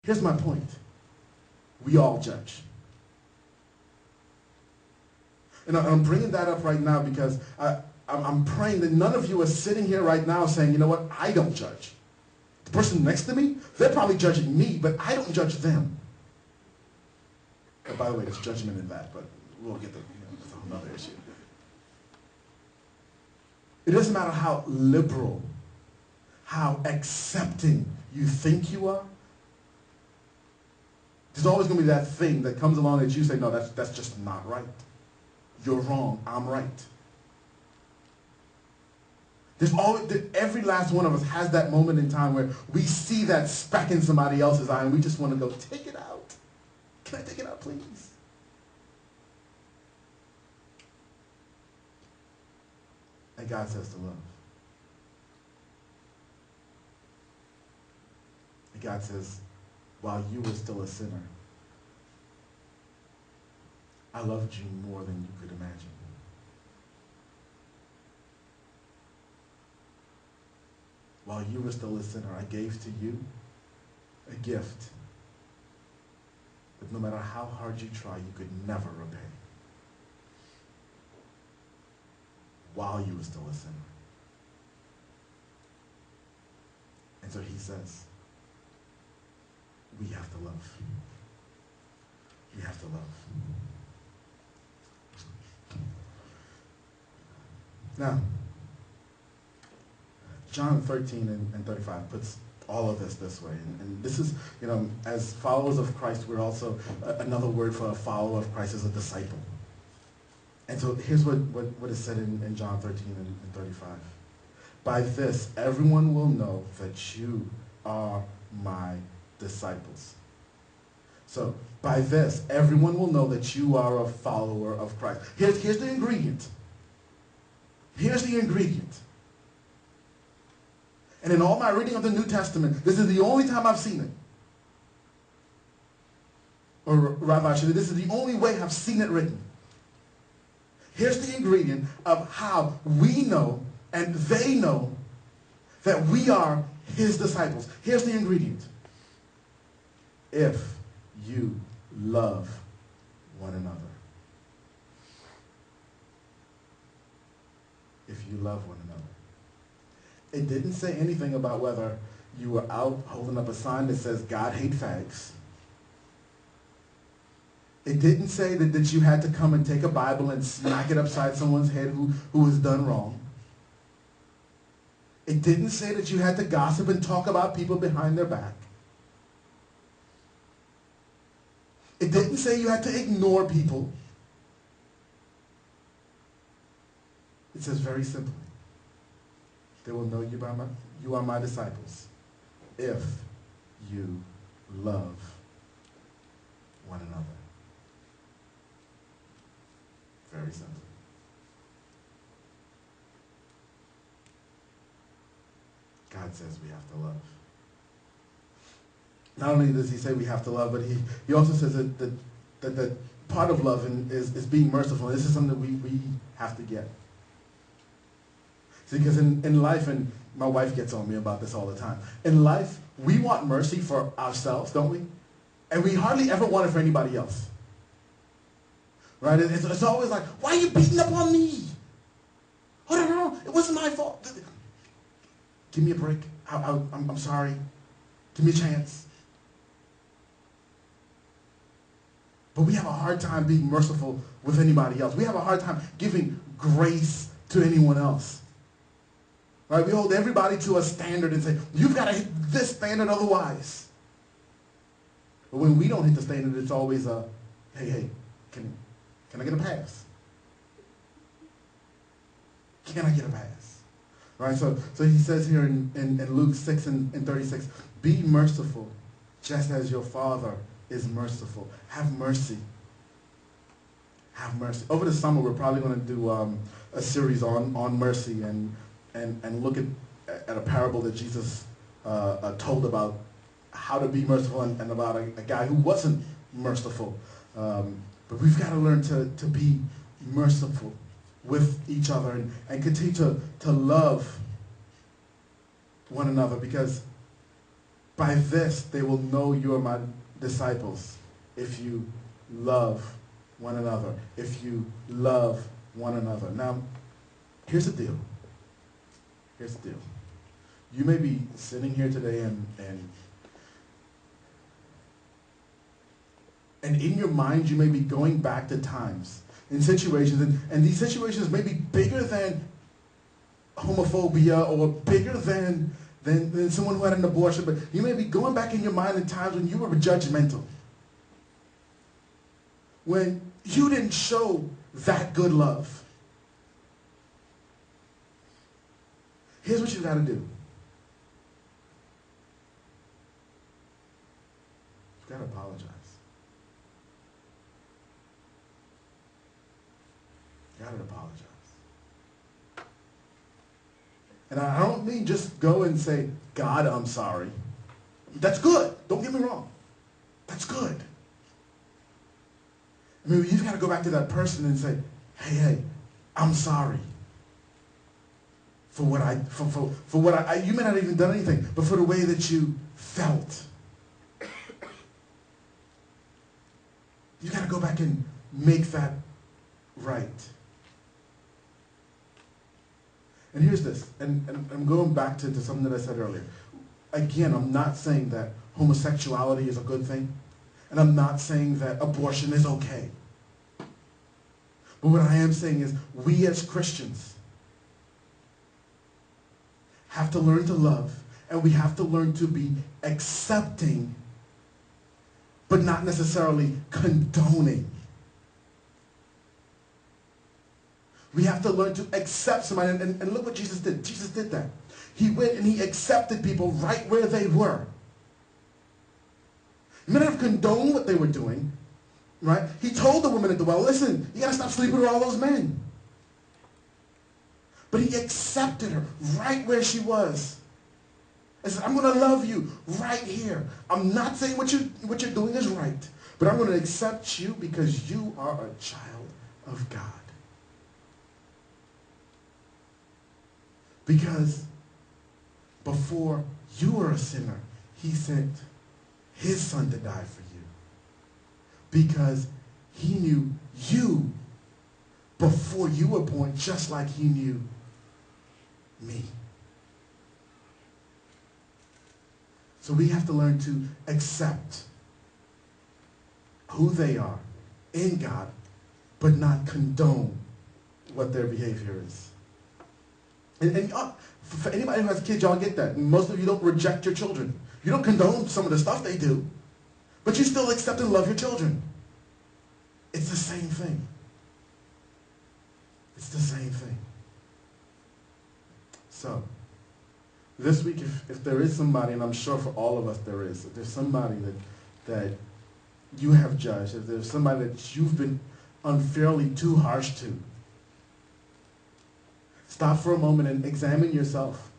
Here's my point. We all judge. And I'm bringing that up right now because I'm praying that none of you are sitting here right now saying, you know what, I don't judge. The person next to me, they're probably judging me, but I don't judge them. And by the way, there's judgment in that, but we'll get to that's another issue. It doesn't matter how liberal, how accepting you think you are. There's always going to be that thing that comes along that you say, no, that's just not right. You're wrong, I'm right. There's always, every last one of us has that moment in time where we see that speck in somebody else's eye and we just want to go, take it out. Can I take it out, please? And God says to love. And God says, while you were still a sinner, I loved you more than you could imagine. While you were still a sinner, I gave to you a gift that no matter how hard you try, you could never repay. While you were still a sinner. And so he says, we have to love. We have to love. Now, John 13 and 35 puts all of this way. And this is, as followers of Christ, we're also, another word for a follower of Christ is a disciple. And so here's what is said in John 13 and 35. By this, everyone will know that you are my disciples. So, by this, everyone will know that you are a follower of Christ. Here's the ingredient. Here's the ingredient. And in all my reading of the New Testament, this is the only time I've seen it. Or rather, actually, this is the only way I've seen it written. Here's the ingredient of how we know and they know that we are his disciples. Here's the ingredient. If you love one another. If you love one another. It didn't say anything about whether you were out holding up a sign that says, God hate fags. It didn't say that you had to come and take a Bible and smack it upside someone's head who has done wrong. It didn't say that you had to gossip and talk about people behind their back. It didn't say you had to ignore people. It says very simply, they will know you are my disciples if you love one another. Very simple. God says we have to love. Not only does he say we have to love, but he also says that part of love is being merciful. This is something that we have to get. See, because in life, and my wife gets on me about this all the time, in life, we want mercy for ourselves, don't we? And we hardly ever want it for anybody else. Right? It's always like, why are you beating up on me? Oh, no, it wasn't my fault. Give me a break. I'm sorry. Give me a chance. But we have a hard time being merciful with anybody else. We have a hard time giving grace to anyone else. Right? We hold everybody to a standard and say, you've got to hit this standard otherwise. But when we don't hit the standard, it's always a, hey, can I get a pass? Can I get a pass? Right? So he says here in Luke 6 and 36, be merciful just as your Father is merciful. Have mercy. Have mercy. Over the summer, we're probably going to do a series on mercy and look at a parable that Jesus told about how to be merciful and about a guy who wasn't merciful. But we've got to learn to be merciful with each other and continue to love one another, because By this they will know you are my disciples, if you love one another. If you love one another. Now, here's the deal. Here's the deal. You may be sitting here today and in your mind you may be going back to times in situations, and these situations may be bigger than homophobia or bigger than someone who had an abortion, but you may be going back in your mind in times when you were judgmental. When you didn't show that good love. Here's what you got to do. You've got to apologize. You got to apologize. And I don't mean just go and say, God, I'm sorry. That's good. Don't get me wrong. That's good. I mean, you've got to go back to that person and say, hey, I'm sorry for what you may not have even done anything, but for the way that you felt. You got to go back and make that right. And here's this, and I'm going back to something that I said earlier. Again, I'm not saying that homosexuality is a good thing, and I'm not saying that abortion is okay. But what I am saying is we as Christians have to learn to love, and we have to learn to be accepting, but not necessarily condoning. We have to learn to accept somebody, and look what Jesus did. Jesus did that. He went and he accepted people right where they were. He may not have condoned what they were doing, right? He told the woman at the well, listen, you got to stop sleeping with all those men. But he accepted her right where she was. I said, I'm going to love you right here. I'm not saying what you're doing is right, but I'm going to accept you because you are a child of God. Because before you were a sinner, he sent his son to die for you. Because he knew you before you were born, just like he knew me. So we have to learn to accept who they are in God, but not condone what their behavior is. And for anybody who has kids, y'all get that. Most of you don't reject your children. You don't condone some of the stuff they do, but you still accept and love your children. It's the same thing. It's the same thing. So, this week, if there is somebody, and I'm sure for all of us there is, if there's somebody that you have judged, if there's somebody that you've been unfairly too harsh to, stop for a moment and examine yourself.